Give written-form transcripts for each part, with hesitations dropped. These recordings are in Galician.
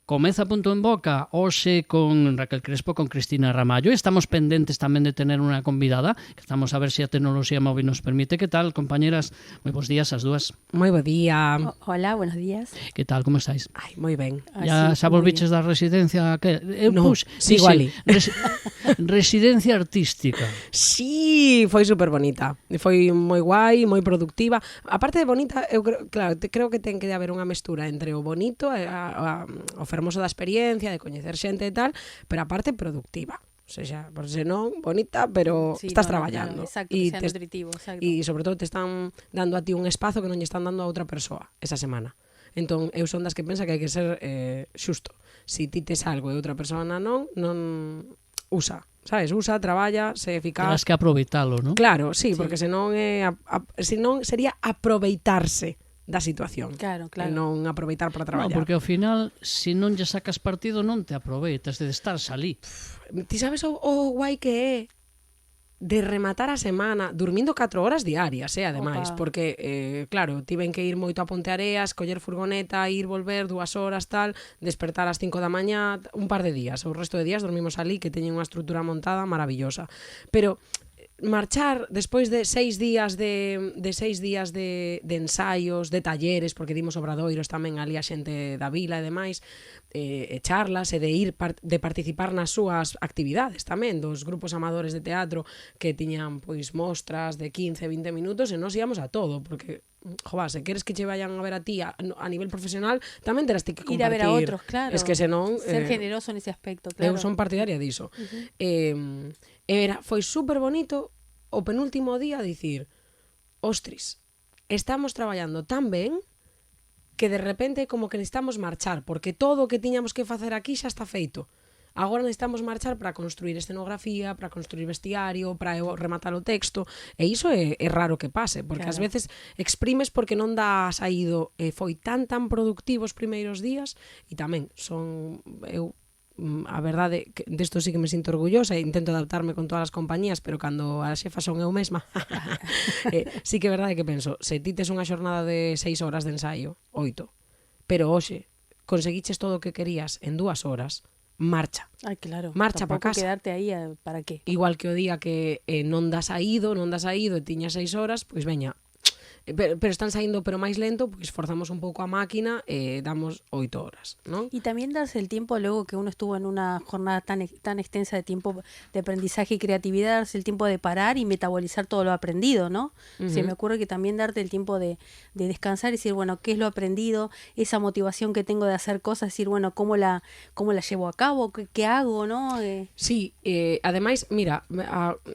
Comeza Punto en Boca hoxe con Raquel Crespo, con Cristina Ramallo. Estamos pendentes tamén de tener unha convidada, que estamos a ver se a tecnoloxía móvil nos permite. Que tal, compañeras? Moi bons días as dúas. Moi bo día. Hola, buenos días. Que tal, como estáis? Ai, moi ben. Ya xa volviches da residencia que eu sigo ali. Residencia artística. Sí, foi super bonita. Foi moi guai, moi productiva. A parte de bonita, eu creo que ten que haber unha mestura entre o bonito e o fermoso da experiencia, de coñecer xente e tal, pero a parte productiva. O sea, por senón, bonita, pero sí, estás traballando. Claro, exacto, que sea nutritivo. Exacto. E sobre todo te están dando a ti un espazo que non lle están dando a outra persoa esa semana. Entón, eu son das que pensa que hai que ser xusto. Si ti tes algo e outra persoa non usa, sabes? Usa, traballa, se eficaz. Tens que aproveitalo, non? Claro, sí, porque senón senón sería aproveitarse da situación. Claro, claro. E non aproveitar para traballar. No, porque ao final, se non lle sacas partido, non te aproveitas de estar salí. Ti sabes o guai que é de rematar a semana durmindo 4 horas diarias, ademais, porque, claro, tiven que ir moito a Ponteareas, coller furgoneta, ir, volver 2 horas, tal, despertar ás 5 da mañá, un par de días. O resto de días dormimos alí, que teñen unha estrutura montada maravillosa. Pero marchar despois de 6 días de ensaios, de talleres, porque dimos obradoiros tamén ali a xente da vila e demais, e charlas, e de ir de participar nas súas actividades tamén, dos grupos amadores de teatro que tiñan pois mostras de 15-20 minutos, e nos íamos a todo, porque jova, se queres que che vayan a ver a ti a nivel profesional, tamén terás ti que compartir. Ir a ver a outros, claro. Es que senón ser generoso nese aspecto, claro. Eu son partidaria diso. Foi super bonito o penúltimo día dicir, ostris, estamos traballando tan ben que de repente como que necesitamos marchar, porque todo o que tiñamos que facer aquí xa está feito. Agora necesitamos marchar para construir escenografía, para construir vestiario, para rematar o texto, e iso é raro que pase, porque ás veces exprimes porque non dá saído, foi tan productivo os primeiros días, e tamén eu a verdade, desto sí que me sinto orgullosa e intento adaptarme con todas as compañías, pero cando a xefa son eu mesma sí que é verdade que penso, se ti tes unha xornada de 6 horas de ensaio, 8, pero hoxe conseguiches todo o que querías en 2 horas, marcha. Ay, claro. Marcha para casa. Quedarte aí, para qué? Igual que o día que non das saído e tiñas 6 horas, pois veña, pero están saindo pero máis lento, porque esforzamos un pouco a máquina e damos 8 horas, ¿no? Y también darse el tiempo luego que uno estuvo en una jornada tan extensa de tiempo de aprendizaje y creatividad, darse el tiempo de parar y metabolizar todo lo aprendido, ¿no? Se me ocurre que también darte el tiempo de descansar y decir, bueno, ¿qué es lo aprendido? Esa motivación que tengo de hacer cosas, decir, bueno, ¿cómo la llevo a cabo? ¿Qué hago, no? Sí, ademais, mira,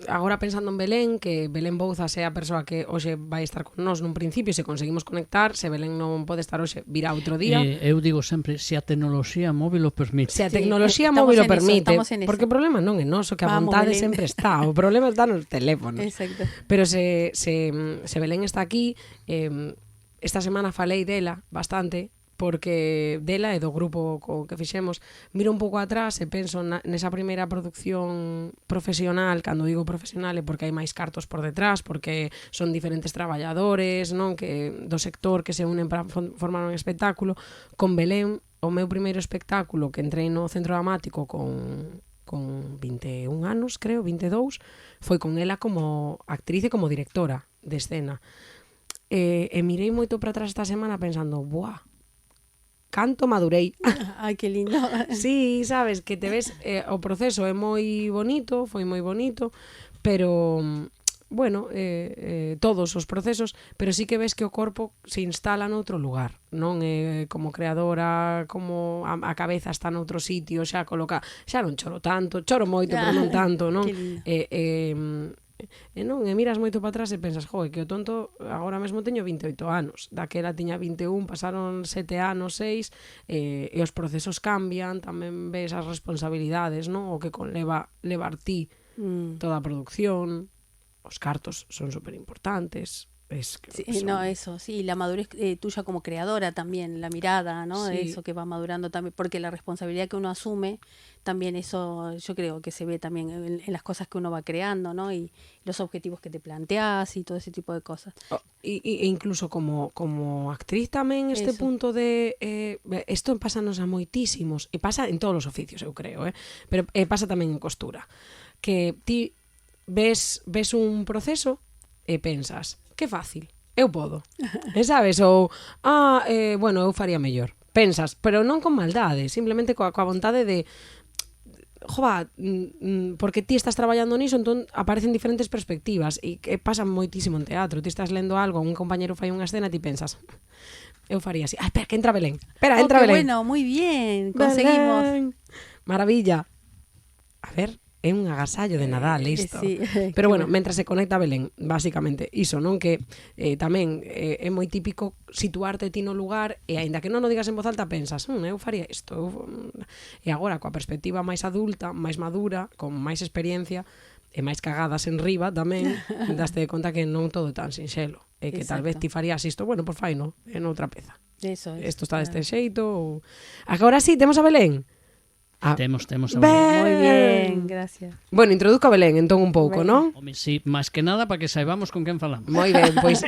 agora pensando en Belén, que Belén Bouzas é a persoa que hoxe vai estar con nós nun principio, se conseguimos conectar, se Belén non pode estar hoxe, virá outro día. Eu digo sempre, se a tecnoloxía móvil o permite. Se a tecnoloxía móvil o permite, porque o problema problema non é noso, que a vontade sempre está, o problema está nos teléfonos. Exacto. Pero se Belén está aquí, esta semana falei dela bastante, porque dela e do grupo co que fixemos, miro un pouco atrás e penso nesa primeira producción profesional. Cando digo profesional é porque hai máis cartos por detrás, porque son diferentes traballadores, non, que do sector que se unen para formar un espectáculo. Con Belén, o meu primeiro espectáculo, que entrei no Centro Dramático con 21 anos, creo, 22, foi con ela como actriz e como directora de escena. E mirei moito para atrás esta semana pensando, buah, canto madurei. Ai, que lindo. Sí, sabes, que te ves, o proceso é moi bonito, foi moi bonito, pero, bueno, todos os procesos, pero sí que ves que o corpo se instala noutro lugar, non é como creadora, como a cabeza está noutro sitio, xa non choro tanto, choro moito, pero non tanto, non? Non, e miras moito para atrás e pensas, que o tonto agora mesmo teño 28 anos, daquela tiña 21, pasaron 7 anos, 6, e os procesos cambian, tamén ves as responsabilidades, non? O que conleva levar ti toda a producción, os cartos son super importantes, Sí, no, eso, sí, la madurez tuya como creadora también, la mirada, ¿no? Sí. Eso que va madurando también, porque la responsabilidad que uno asume, también eso yo creo que se ve también en las cosas que uno va creando, ¿no? Y los objetivos que te planteas y todo ese tipo de cosas. E incluso como actriz tamén este Eso. punto de isto pásanos a moitísimos e pasa en todos os oficios, eu creo, pero pasa tamén en costura, que ti ves un proceso e pensas, que fácil, eu podo. E sabes, ou bueno, eu faría mellor. Pensas, pero non con maldade, simplemente coa vontade de jova, porque ti estás traballando niso, entón aparecen diferentes perspectivas e que pasan moitísimo en teatro. Ti estás lendo algo, un compañero fai unha escena e ti pensas, eu faría así. Espera, que entra Belén. Espera, entra qué Belén. bueno, muy bien, conseguimos. Belén. Maravilla. A ver, é un agasallo de Nadal isto. Sí, Pero qué bueno, bueno. mentras se conecta Belén, basicamente, iso, non? Que tamén é moi típico situarte ti no lugar e aínda que non o digas en voz alta pensas, eu faría isto. E agora, coa perspectiva máis adulta, máis madura, con máis experiencia e máis cagadas en riba tamén, daste de conta que non todo é tan sinxelo. E que tal vez ti farías isto, bueno, pois faino, en outra peza. Eso es. Isto está deste xeito. Ou... Agora sí, temos a Belén. Temos a Ben. Muy bien, gracias. Bueno, introduzco a Belén entón un pouco, non? Home, sí, máis que nada para que saibamos con quen falamos. Moi ben, pois...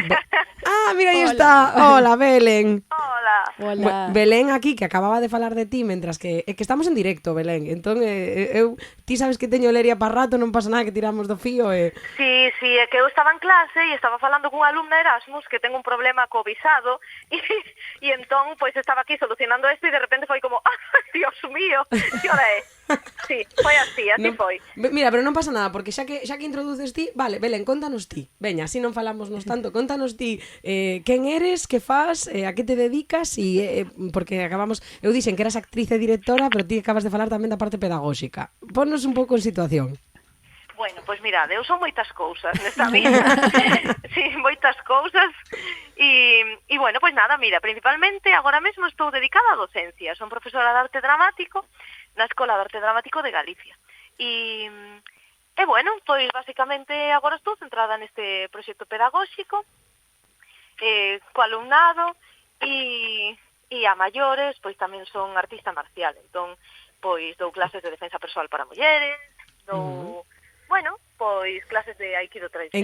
mira, aí está. Hola, Belén. Hola. Belén aquí, que acababa de falar de ti, mentras que estamos en directo, Belén. Entón, ti sabes que teño leria para rato, non pasa nada que tiramos do fío. Sí, é que eu estaba en clase e estaba falando cunha alumna Erasmus que ten un problema co visado e entón, pois, estaba aquí solucionando isto e de repente foi como, Dios mío, que hora é? Sí, foi así foi. Mira, pero non pasa nada, porque xa que introduces ti, vale, Belén, contanos ti. Veña, así non falamos nos tanto, contanos ti quen eres, que fas, a que te dedicas e porque eu dixen que eras actriz e directora, pero ti acabas de falar tamén da parte pedagóxica. Ponnos un pouco en situación. Bueno, pois mirade, eu son moitas cousas nesta vida. Sí, moitas cousas. E bueno, pois nada, mira, principalmente agora mesmo estou dedicada á docencia. Son profesora de arte dramático na Escola de Arte Dramático de Galicia. E bueno, pois basicamente agora estou centrada neste proxecto pedagóxico co alumnado e a maiores, pois tamén son artista marcial. Entón, pois dou clases de defensa persoal para mulleres, dou... Bueno, pois clases de aikido tradicional.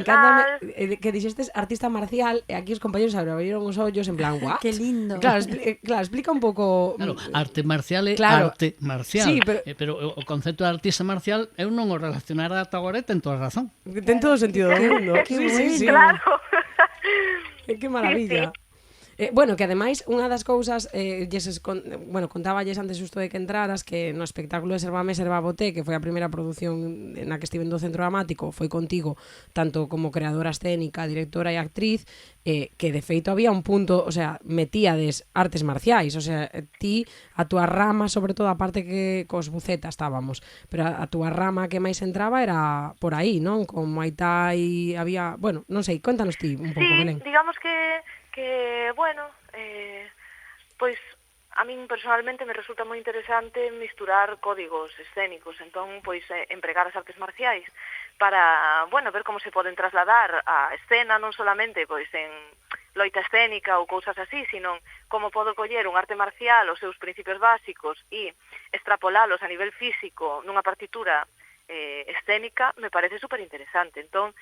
Encántame que dixestes artista marcial e aquí os compañeros abrieron os ollos en plan, what? Qué lindo. Claro, explica un pouco... Claro, arte marcial é Claro. arte marcial. Sí, pero o concepto de artista marcial eu non o relacionara ata agora e ten toda a razón. Ten todo o sentido do mundo. Qué Sí. Claro. Que maravilla. Bueno, que ademais unha das cousas contáballes antes xusto de que entraras que no espectáculo de Sérvame, Sérvabote, que foi a primeira produción na que estive do Centro Dramático, foi contigo tanto como creadora escénica, directora e actriz, que de feito había un punto, o sea, metíades artes marciais, o sea, ti a túa rama, sobre todo a parte que cos bucetas estábamos, pero a túa rama que máis entraba era por aí, non? Con Muay Thai, había, bueno, non sei, contanos ti un pouco, Belén. Digamos que bueno, pois a min personalmente me resulta moi interesante misturar códigos escénicos, entón pois empregar as artes marciais para, bueno, ver como se poden trasladar a escena non solamente pois en loita escénica ou cousas así, sino como podo coller un arte marcial, os seus principios básicos e extrapolalos a nivel físico nunha partitura escénica, me parece super interesante. Entón,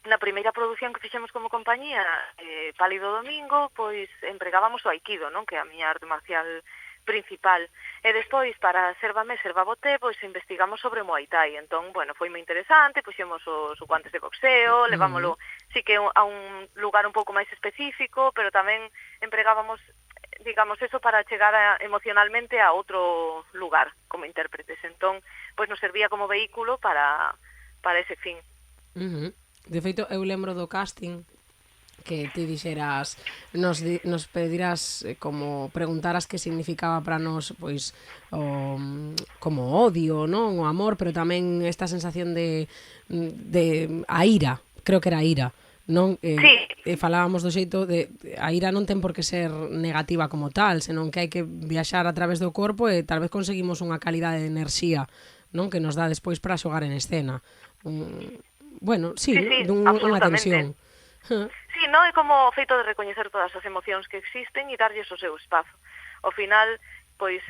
na primeira produción que fixemos como compañía, Pálido Domingo, pois empregábamos o aikido, non? Que é a miña arte marcial principal. E despois, para Sérvame, Sérvabote, pois investigamos sobre Muay Thai. Entón, bueno, foi moi interesante, puxemos os guantes de boxeo, levámolo, sí que a un lugar un pouco máis específico, pero tamén empregábamos, digamos, eso para chegar emocionalmente a outro lugar como intérpretes. Entón, pois nos servía como vehículo para ese fin. De feito, eu lembro do casting que ti dixeras, nos pedirás como preguntaras que significaba para nós, pois, como odio, non? O amor, pero tamén esta sensación de a ira, creo que era a ira, non? Sí. Falábamos do xeito de a ira non ten por que ser negativa como tal, senón que hai que viaxar a través do corpo e tal vez conseguimos unha calidade de enerxía, non? Que nos dá despois para xogar en escena. Bueno, sí, unha tensión. Sí, non é como o feito de recoñecer todas as emocións que existen e darlles o seu espazo. Ao final, pois,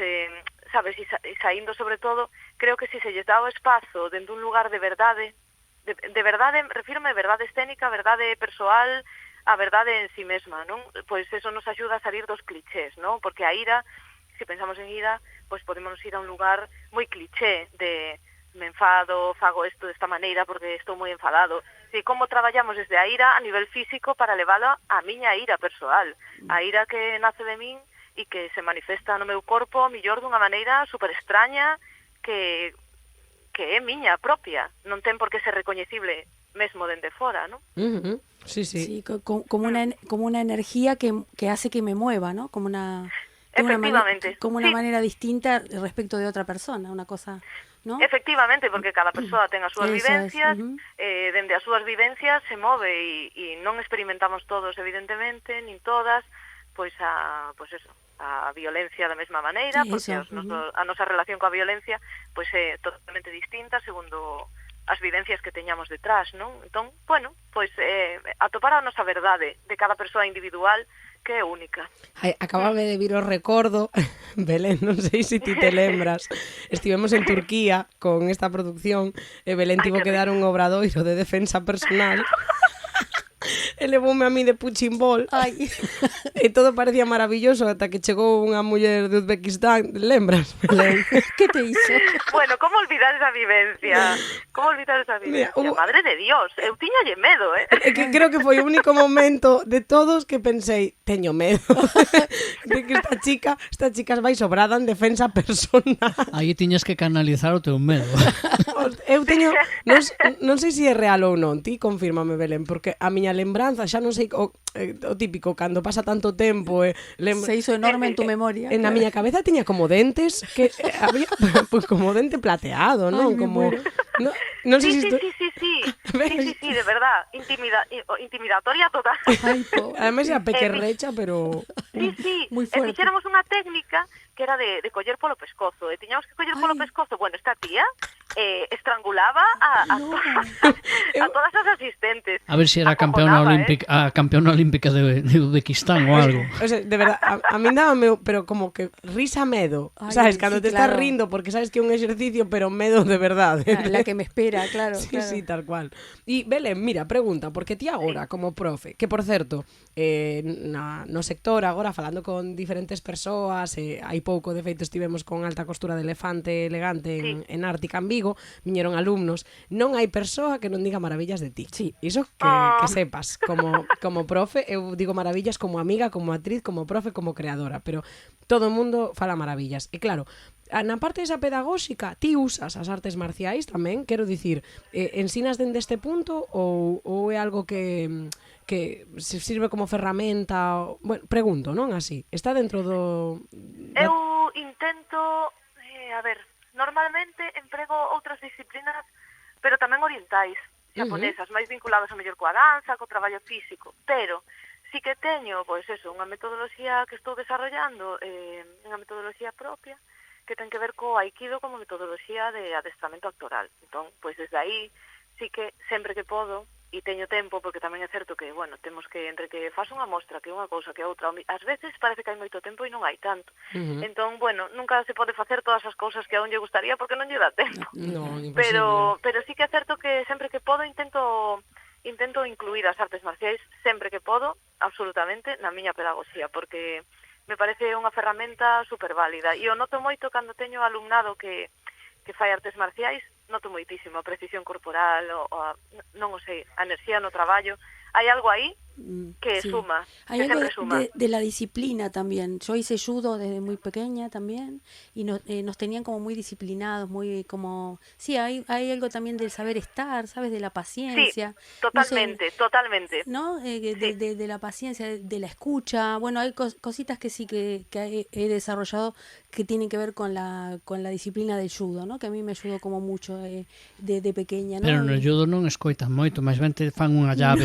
sabes, e saindo sobre todo, creo que se lles dá o espazo dentro dun lugar de verdade, de verdade, refírome a verdade escénica, a verdade persoal, a verdade en si mesma, non? Pois eso nos axuda a salir dos clichés, non? Porque a ira, se pensamos en ira, pois podemos ir a un lugar moi cliché de me enfado, fago isto desta maneira porque estou moi enfadado. E como traballamos desde a ira a nivel físico para leválo a miña ira persoal, a ira que nace de min e que se manifesta no meu corpo mellor dunha maneira super extraña que é miña propia, non ten por que ser recoñecible mesmo dende fora, ¿no? Sí, sí. Sí, como una energía que hace que me mueva, ¿no? Efectivamente. Como una manera distinta respecto de otra persona, una cosa, ¿no? Efectivamente, porque cada persoa ten as súas vivencias, dende as súas vivencias se move e non experimentamos todos, evidentemente, nin todas, pois a violencia da mesma maneira, porque a nosa relación coa violencia pois é totalmente distinta segundo as vivencias que teñamos detrás, non? Entón, bueno, pois atopar a nosa verdade de cada persoa individual que é única. Ai, acabame de vir o recordo, Belén, non sei se ti te lembras, estivemos en Turquía con esta producción e Belén tivo que dar un obradoiro de defensa personal e levoume a mí de puchimbol e todo parecía maravilloso ata que chegou unha muller de Uzbekistán, lembras, Belén? ¿Qué te hizo? Bueno, como olvidar esa vivencia? Como olvidar esa vivencia? Mira, madre de Dios, eu tiñalle medo, É que creo que foi o único momento de todos que pensei, teño medo de que esta chica vai sobrada en defensa personal. Aí tiñas que canalizar o teu medo. Eu teño, non sei se é real ou non, ti confírmame, Belén, porque a miña lembranza, xa non sei o típico, cando pasa tanto tempo se hizo enorme en tu memoria. Na miña cabeza tiña como dentes que había pues como dente plateado, non? Como non sei sí, sí, de verdad, intimidatoria total. Además era pequerrecha, pero sí, moi fuerte. Fixéramos unha técnica que era de coller polo pescozo, e tiñamos que coller polo pescozo. Bueno, esta tía estrangulaba a todas as asistentes. A ver se era campeona olímpica de Uzbekistán ou algo. O sea, de verdad, a mí dábame, pero como que risa medo, sabes, cando te estás rindo porque sabes que é un exercicio, pero medo de verdade. La que me espera, claro. Sí, sí, tal cual. E Belén, mira, pregunta, porque ti agora como profe, que por certo, no sector agora falando con diferentes persoas, hai pouco de feito estivemos con alta costura de elefante elegante en Ártica en Vigo, viñeron alumnos, non hai persoa que non diga maravillas de ti. Sí, iso que sepas, como profe, eu digo maravillas como amiga, como actriz, como profe, como creadora, pero todo o mundo fala maravillas. E claro, na parte esa pedagóxica, ti usas as artes marciais tamén, quero dicir, ensinas dende este punto ou é algo que se sirve como ferramenta, bueno, pregunto, non así, está dentro do... Eu intento, a ver, normalmente emprego outras disciplinas, pero tamén orientais, japonesas, máis vinculadas a mellor coa danza, co traballo físico, pero sí que teño, pois eso, unha metodoloxía que estou desarrollando, unha metodoloxía propia, que ten que ver co aikido como metodoloxía de adestramento actoral. Entón, pois desde aí, sí que sempre que podo, e teño tempo, porque tamén é certo que, bueno, temos que, entre que faz unha mostra, que unha cousa, que outra, ás veces parece que hai moito tempo e non hai tanto. Entón, bueno, nunca se pode facer todas as cousas que a un lle gustaría porque non lle dá tempo. No, imposible. Pero sí que é certo que sempre que podo intento incluir as artes marciais sempre que podo, absolutamente, na miña pedagogía, porque me parece unha ferramenta super válida. E o noto moito cando teño alumnado que fai artes marciais, noto moitísimo a precisión corporal, non o sei, a enerxía no traballo. Hai algo aí que suma, hay que algo sempre suma. De la disciplina también. Yo hice judo desde muy pequeña también y nos tenían como muy disciplinados, muy como... Sí, hay algo también del saber estar, ¿sabes? De la paciencia. Sí, totalmente, no sé, totalmente. ¿no? De la paciencia, de la escucha. Bueno, hay cositas que sí que he desarrollado que tienen que ver con la disciplina del judo, ¿no? Que a mí me ayudó como mucho de pequeña, ¿no? Pero no judo non escoitan moito, máis ben te fan unha llave.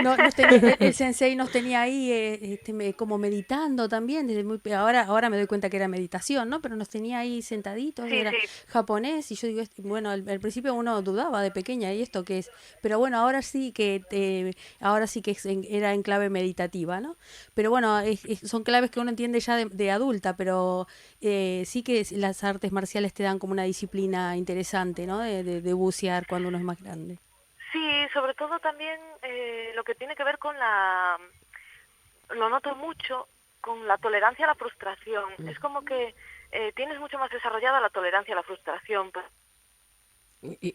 No. No, el sensei nos tenía ahí como meditando también, ahora me doy cuenta que era meditación, ¿no? Pero nos tenía ahí sentaditos, Sí, era sí. japonés, y yo digo, bueno, al principio uno dudaba de pequeña, ¿y esto qué es? Pero bueno, ahora sí que era en clave meditativa, ¿no? Pero bueno, son claves que uno entiende ya de adulta, pero sí que las artes marciales te dan como una disciplina interesante, ¿no? De bucear cuando uno es más grande. Sí, sobre todo también lo que tiene que ver con lo noto mucho, con la tolerancia a la frustración. Es como que tienes mucho más desarrollada la tolerancia a la frustración.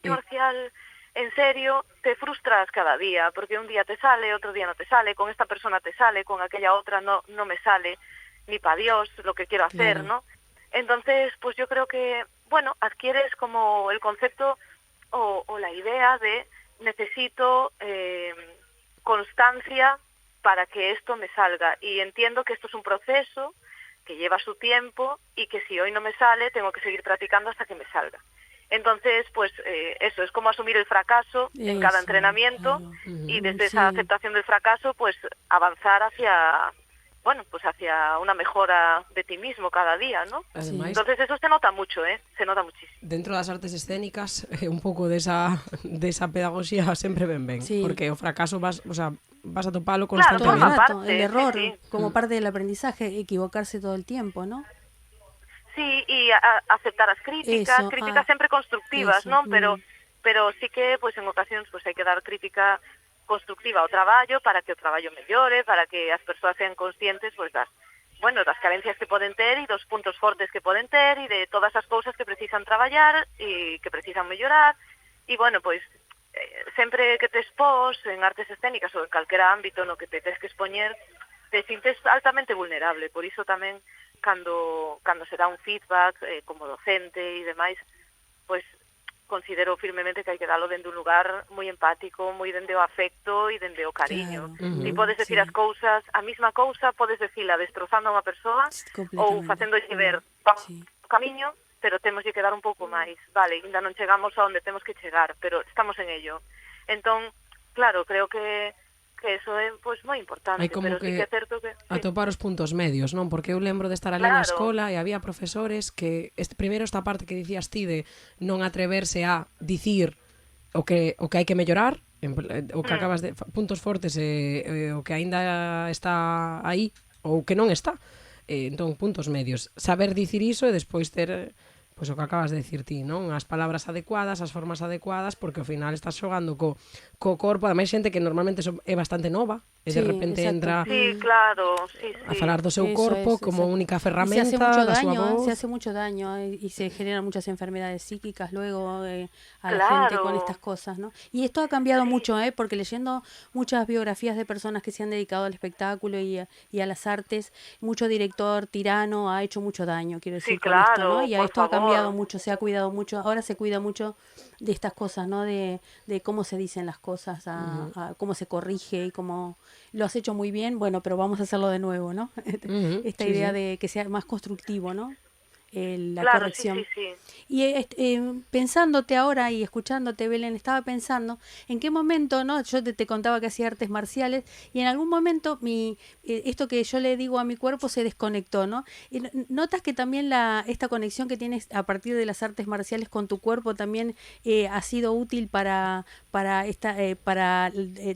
Marcial, en serio, te frustras cada día, porque un día te sale, otro día no te sale, con esta persona te sale, con aquella otra no me sale, ni para Dios lo que quiero hacer, ¿no? Entonces, pues yo creo que, bueno, adquieres como el concepto o la idea de necesito constancia para que esto me salga, y entiendo que esto es un proceso que lleva su tiempo y que si hoy no me sale tengo que seguir practicando hasta que me salga. Entonces, pues eso es como asumir el fracaso en cada entrenamiento, claro. Y desde esa aceptación del fracaso, pues avanzar hacia, bueno, pues hacia una mejora de ti mismo cada día, ¿no? Además, entonces eso se nota mucho, se nota muchísimo. Dentro das artes escénicas, un pouco desa pedagogía sempre ben, porque o fracaso vas a topalo constantemente. Claro, todo el rato, el error, como parte del aprendizaje, equivocarse todo el tiempo, ¿no? Sí, y aceptar as críticas, críticas sempre constructivas, non? Pero sí que, pues en ocasións, pues hai que dar crítica constructiva ao traballo para que o traballo mellore, para que as persoas sean conscientes, pues das carencias que poden ter e dos puntos fortes que poden ter e de todas as cousas que precisan traballar e que precisan mellorar. E, bueno, pues sempre que te expós en artes escénicas ou en calquera ámbito no que te tes que expoñer, te sintes altamente vulnerable. Por iso tamén, cando se dá un feedback como docente e demais, pues considero firmemente que hai que dalo dende un lugar moi empático, moi dende o afecto e dende o cariño. E podes decir as cousas, a mesma cousa podes decila destrozando a unha persoa ou facéndolle ver o camiño, pero temos que dar un pouco máis. Vale, ainda non chegamos a onde temos que chegar, pero estamos en ello. Entón, claro, creo que eso é pues moi importante. Hai como pero sí que é certo que atopar os puntos medios, non? Porque eu lembro de estar ali na escola e había profesores que primeiro esta parte que dicías ti de non atreverse a dicir o que hai que mellorar, o que acabas de puntos fortes o que aínda está aí ou que non está. Entón, puntos medios. Saber dicir iso e despois ter pois o que acabas de dicir ti, non? As palabras adecuadas, as formas adecuadas, porque ao final estás xogando co corpo, ademais xente que normalmente é bastante nova, e de repente entra a falar do seu corpo como única ferramenta da súa voz. Se hace mucho daño y se generan muchas enfermedades psíquicas luego a la gente con estas cosas, ¿no? Y esto ha cambiado mucho, porque leyendo muchas biografías de personas que se han dedicado al espectáculo y a las artes, mucho director tirano ha hecho mucho daño, quiero decir, con esto, ¿no? Y esto ha cambiado mucho, se ha cuidado mucho, ahora se cuida mucho de estas cosas, ¿no? De cómo se dicen las cosas, a cómo se corrige y cómo lo has hecho muy bien, bueno, pero vamos a hacerlo de nuevo, ¿no? Esta idea de que sea más constructivo, ¿no? La corrección. Sí. Y pensándote ahora y escuchándote, Belén, estaba pensando en qué momento, ¿no? Yo te contaba que hacía artes marciales y en algún momento esto que yo le digo a mi cuerpo se desconectó, ¿no? Y notas que también esta conexión que tienes a partir de las artes marciales con tu cuerpo también ha sido útil para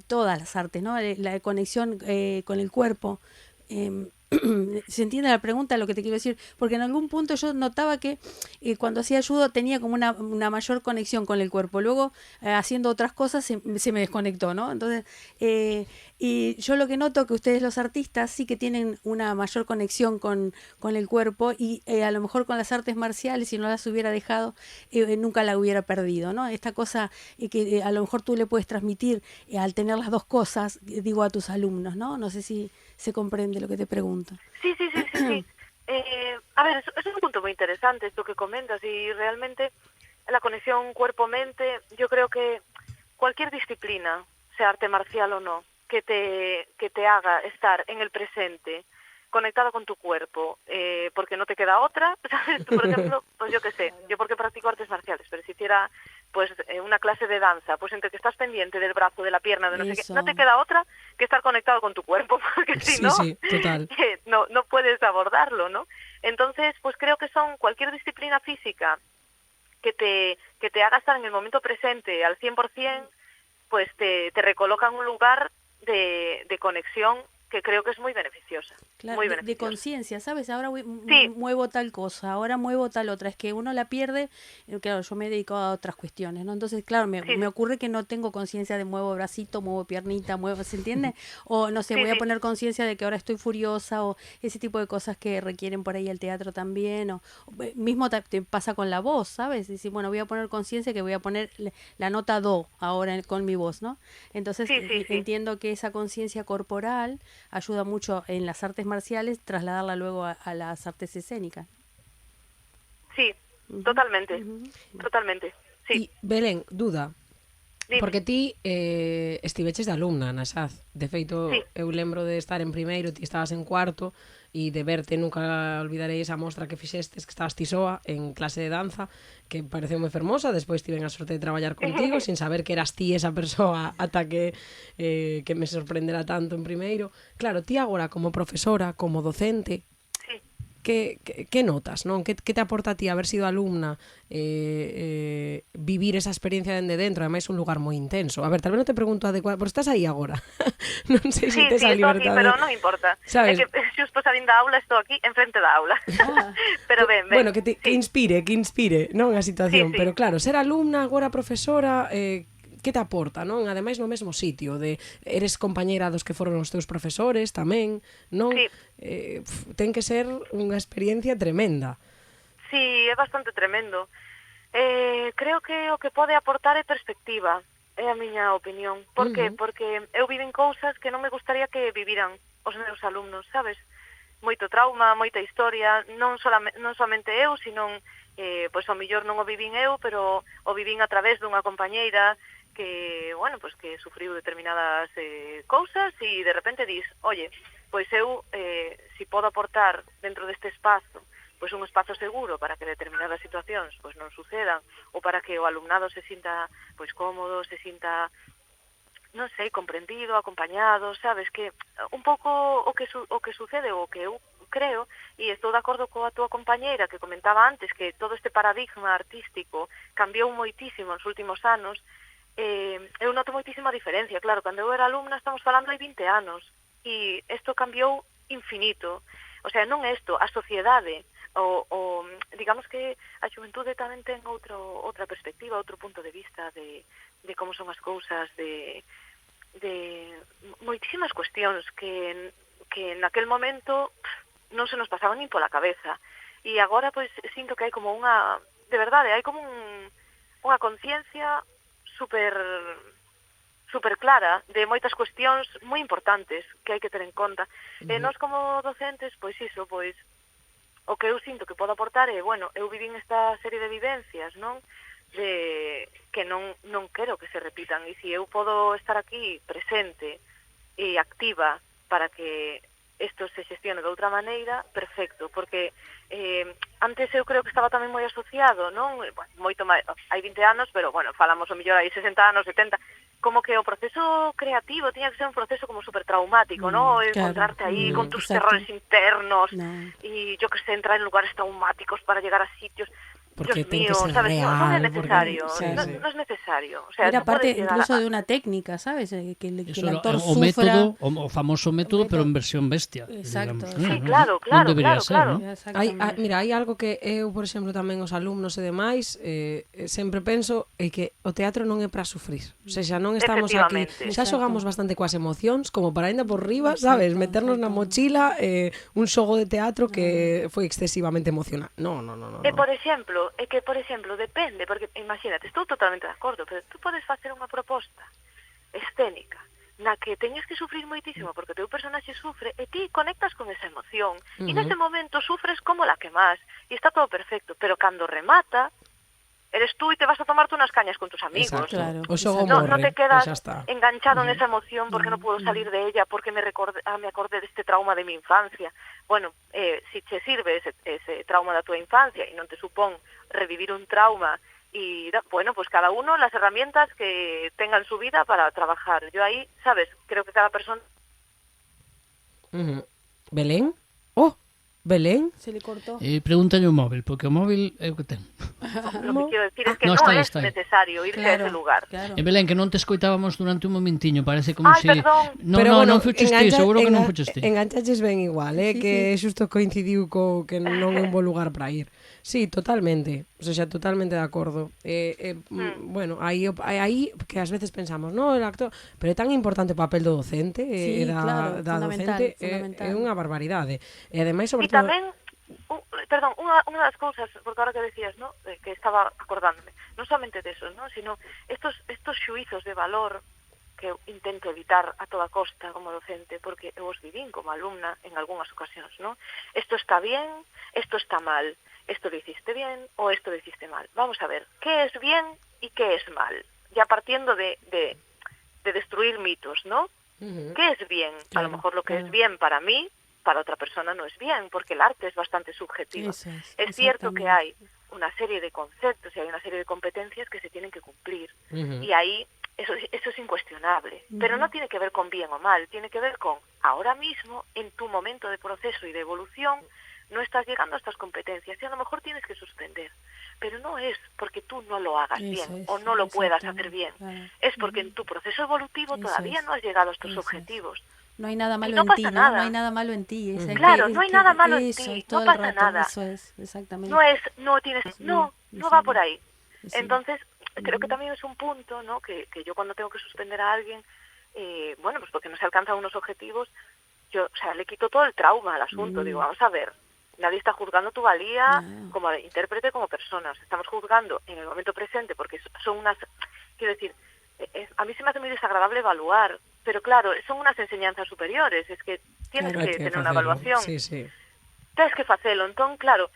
todas las artes, ¿no? La conexión con el cuerpo. ¿Se entiende la pregunta, lo que te quiero decir? Porque en algún punto yo notaba que cuando hacía judo tenía como una mayor conexión con el cuerpo. Luego, haciendo otras cosas, se me desconectó, ¿no? Entonces, y yo lo que noto que ustedes los artistas sí que tienen una mayor conexión con el cuerpo y a lo mejor con las artes marciales, si no las hubiera dejado, nunca la hubiera perdido, ¿no? Esta cosa que a lo mejor tú le puedes transmitir al tener las dos cosas, digo, a tus alumnos, ¿no? No sé si se comprende lo que te pregunto. Sí. A ver, es un punto muy interesante esto que comentas y realmente la conexión cuerpo-mente, yo creo que cualquier disciplina, sea arte marcial o no, que te haga estar en el presente, conectado con tu cuerpo, porque no te queda otra, ¿sabes? Tú, por ejemplo, pues yo qué sé, yo porque practico artes marciales, pero si hiciera pues una clase de danza, pues entre que estás pendiente del brazo, de la pierna, de no sé qué, Eso. no te queda otra que estar conectado con tu cuerpo, porque si Sí, no, sí, total. no puedes abordarlo, ¿no? Entonces, pues creo que son cualquier disciplina física que te haga estar en el momento presente al 100%, pues te recoloca en un lugar de conexión que creo que es muy beneficiosa. Claro, Muy de beneficiosa. conciencia, ¿sabes? Ahora Sí. muevo tal cosa, ahora muevo tal otra. Es que uno la pierde, claro, yo me he dedicado a otras cuestiones, ¿no? Entonces, claro, me ocurre que no tengo conciencia de muevo bracito, muevo piernita, muevo, ¿se entiende? O no sé, voy a poner conciencia de que ahora estoy furiosa o ese tipo de cosas que requieren por ahí el teatro también. O mismo te pasa con la voz, ¿sabes? Y decir, bueno, voy a poner conciencia que voy a poner la nota do ahora con mi voz, ¿no? Entonces, entiendo que esa conciencia corporal ayuda mucho en las artes marciales, trasladarla luego a las artes escénicas. Sí, totalmente, totalmente, sí. E, Belén, duda, Dime. porque ti estiveches de alumna na Xaz. De feito, Sí. eu lembro de estar en primeiro, ti estabas en cuarto, e de verte, nunca olvidarei esa mostra que fixestes, que estabas ti soa en clase de danza, que pareceu moi fermosa. Despois tiven a sorte de traballar contigo sin saber que eras ti esa persoa ata que me sorprendera tanto en primeiro. Claro, ti agora como profesora, como docente, Sí. que notas, non? Que te aporta a ti haber sido alumna, vivir esa experiencia dende dentro, ademais un lugar moi intenso? A ver, tal vez non te pregunto adecuado, porque estás aí agora. Non sei se Sí, tes sí, a estou aquí, libertad. pero non importa. Sabes? É que xusto salindo da aula, estou aquí enfrente da aula. Pero ben. Bueno, que inspire, non a situación, Sí, sí. pero claro, ser alumna, agora profesora, que te aporta, non? Ademais no mesmo sitio, de eres compañeira dos que foron os teus profesores tamén, non? Sí. Ten que ser unha experiencia tremenda. Sí, é bastante tremendo. Creo que o que pode aportar é perspectiva, é a miña opinión. Por qué? Porque eu viven cousas que non me gustaría que viviran os meus alumnos, sabes? Moito trauma, moita historia, non somente eu, senón, pois ao millor non o vivín eu, pero o vivín a través dunha compañeira que, bueno, pois que sufriu determinadas cousas e de repente dis, oye, pois eu, si podo aportar dentro deste espazo pois un espazo seguro para que determinadas situacións pois non sucedan, ou para que o alumnado se sinta pois cómodo, se sinta, non sei, comprendido, acompañado, sabes, que un pouco o que sucede, o que eu creo, e estou de acordo coa túa compañeira que comentaba antes que todo este paradigma artístico cambiou moitísimo nos últimos anos. Eu noto moitísima diferencia, claro, cando eu era alumna estamos falando hai 20 anos, e isto cambiou infinito. O sea, non isto, a sociedade, o digamos que a xuventude tamén ten outra perspectiva, outro punto de vista de como son as cousas, de moitísimas cuestións que naquel momento non se nos pasaban nin pola cabeza. E agora, pois, sinto que hai como de verdade, hai como unha conciencia super clara de moitas cuestións moi importantes que hai que ter en conta. E nós como docentes, pois iso, pois o que eu sinto que podo aportar é, bueno, eu vivín esta serie de vivencias, non? Que non quero que se repitan, e se eu podo estar aquí presente e activa para que isto se xestione de outra maneira, perfecto, porque antes eu creo que estaba tamén moi asociado, non? Bueno, moito máis, hai 20 anos, pero, bueno, falamos o mellor hai 60 anos, 70, como que o proceso creativo tiña que ser un proceso como super traumático, ¿no? Encontrarte ahí con tus terrores internos y yo que sé, entrar en lugares traumáticos para llegar a sitios. Porque Dios mío, ¿sabes? real, no es necesario, porque... no es necesario. O sea, era parte incluso de una técnica, ¿sabes? Que el actor o sufra. método, o famoso método, pero en versión bestia. Exacto. Digamos, sí, claro. ¿no? Mira, hai algo que eu, por exemplo, tamén os alumnos e demais sempre penso é que o teatro non é para sufrir. O sea, xa non estamos aquí, xa xogamos bastante coas emocións como para ainda por riba, sabes, meternos na mochila un xogo de teatro que foi excesivamente emocional. No. Por exemplo, depende, porque imagínate, estou totalmente de acordo, pero tú podes facer unha proposta escénica na que teñes que sufrir moitísimo porque o teu personaxe sufre e ti conectas con esa emoción e nese momento sufres como la que más e está todo perfecto, pero cando remata eres tú e te vas a tomarte unas cañas con tus amigos. Exacto. Claro. No te quedas enganchado en esa emoción porque no puedo salir de ella, porque me acordé de este trauma de mi infancia. Bueno, si te sirve ese trauma da tua infancia e non te supón revivir un trauma y bueno, pues cada uno las herramientas que tenga en su vida para trabajar. Yo ahí, ¿sabes? Creo que cada persona... Belén? Oh, Belén? Se le cortó. Pregúntalle o móvil, porque o móvil é o que ten. Lo que quiero decir es que No, no, está aí, es está aí. necesario irse a ese lugar. Claro. Belén, que non te escoitábamos durante un momentiño, parece como Ai, si... perdón. Non fuches ti, seguro que non fuches ti. Enganchaches ben igual, que xusto coincidiu co que non é un bo lugar para ir. Sí, totalmente. O sea, totalmente de acordo. Bueno, aí que ás veces pensamos, no, el actor, pero é tan importante o papel do docente, Sí, claro, da fundamental, docente, fundamental. é unha barbaridade. E ademais, sobre Y todo... también, perdón, una de las cosas, porque ahora que decías, ¿no? Que estaba acordándome, no solamente de eso, ¿no? Sino estos xuizos de valor que intento evitar a toda costa como docente, porque eu os vivín como alumna en algunhas ocasións, ¿no? Esto está bien, esto está mal, esto lo hiciste bien o esto lo hiciste mal. Vamos a ver, ¿qué es bien y qué es mal? Ya partiendo de destruir mitos, ¿no? ¿Qué es bien? A lo mejor lo que es bien para mí, para otra persona no es bien, porque el arte es bastante subjetivo. Es cierto que hay una serie de conceptos y hay una serie de competencias que se tienen que cumplir. Y ahí eso es incuestionable. Pero no tiene que ver con bien o mal, tiene que ver con ahora mismo, en tu momento de proceso y de evolución, no estás llegando a estas competencias y a lo mejor tienes que suspender. Pero no es porque tú no lo hagas bien o no lo puedas hacer bien. Claro. Es porque en tu proceso evolutivo todavía no has llegado a estos objetivos. No hay nada malo no en pasa ti, ¿no? nada. No hay nada malo en ti. Claro, no hay nada malo en ti, no pasa nada. Eso es, exactamente. No va por ahí. Sí. Entonces, creo que también es un punto, ¿no? Que yo cuando tengo que suspender a alguien, bueno, pues porque no se alcanzan unos objetivos, yo, o sea, le quito todo el trauma al asunto. Digo, vamos a ver, nadie está juzgando tu valía como intérprete, como persona. Estamos juzgando en el momento presente porque son unas, quiero decir, a mí se me hace muy desagradable evaluar, pero claro, son unas enseñanzas superiores, es que tienes que tener una evaluación. Sí, sí. Tienes que facelo, entón, claro,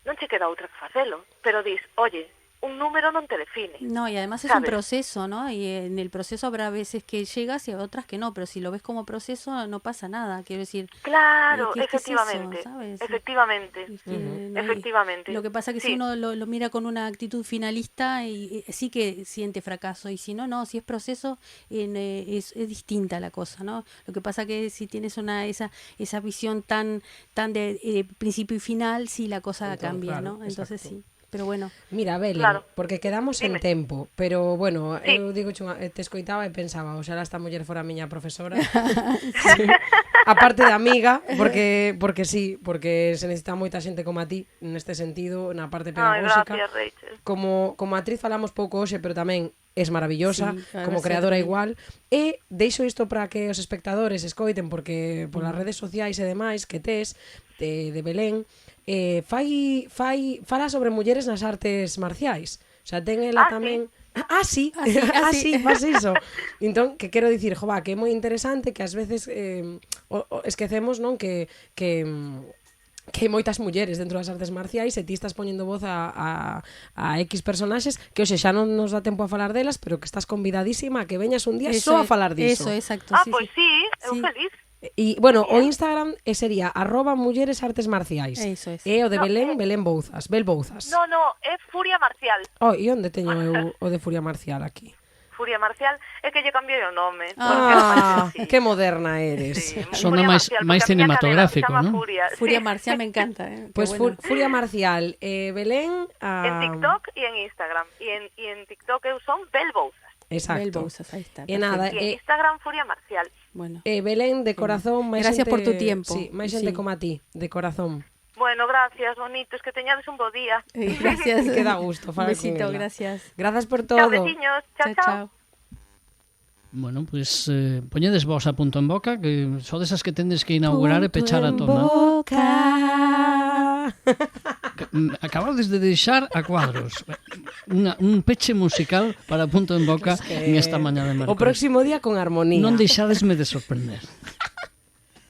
non che queda outra que facelo, pero dis, oye, un número non te define. No, y además es un proceso, ¿no? Y en el proceso habrá veces que llegas y otras que no, pero si lo ves como proceso no pasa nada, quiero decir. Claro, efectivamente, es eso, ¿sabes? Efectivamente, efectivamente. Lo que pasa que si uno lo mira con una actitud finalista, y sí que siente fracaso, y si no, si es proceso, es distinta la cosa, ¿no? Lo que pasa que si tienes esa visión tan de principio y final, sí la cosa cambia, claro, ¿no? Entonces exacto. sí. Pero bueno. Mira, Belén, porque quedamos en tempo, pero bueno, eu digo, te escoitaba e pensaba, oxalá esta muller fora a miña profesora. Sí. Aparte de amiga, porque sí, porque se necesita moita xente como a ti neste sentido, na parte pedagóxica. Gracias, Rachel. Como actriz falamos pouco hoxe, pero tamén es maravillosa, como creadora igual. E deixo isto para que os espectadores escoiten, porque polas redes sociais e demais que tes de Belén, fala sobre mulleres nas artes marciais. O sea, ten ela tamén... Sí, faz iso. Entón, que quero dicir, jova, que é moi interesante que ás veces esquecemos, non, que hai moitas mulleres dentro das artes marciais e ti estás poñendo voz a X personaxes que hoxe xa non nos dá tempo a falar delas, pero que estás convidadísima a que veñas un día só a falar diso. Eso, exacto. Pois sí, eu feliz. E, bueno, o Instagram sería @mulleresartesmarciais. Eso es. E o de Belén, Belén Bouzas, Bel Bouzas. No, é Furia Marcial. E onde teño eu o de Furia Marcial aquí? Furia Marcial, é que lle cambiei o nome. Que moderna eres. Sí, Son máis cinematográfico, ¿no? Furia Marcial me encanta. Pues bueno. Furia Marcial, Belén... En TikTok y en Instagram. Y en TikTok eu son Bel Bouzas. Exacto. Ahí está. E nada, y en Instagram Furia Marcial. Bueno. Belén, de corazón, máis gracias xente, por tu tiempo. Sí, máis xente como a ti, de corazón. Bueno, gracias, bonitos, que teñades un bo día. Gracias. Que da gusto falar un besito, con ela. gracias. Gracias por todo. Chao, veciños. Chao. Bueno, pues poñedes vos a punto en boca, que son desas que tendes que inaugurar e pechar a toma. Acabades de deixar a cuadros un peche musical para punto en boca en esta mañá de mércoles. O próximo día con armonía. Non deixadesme de sorprender.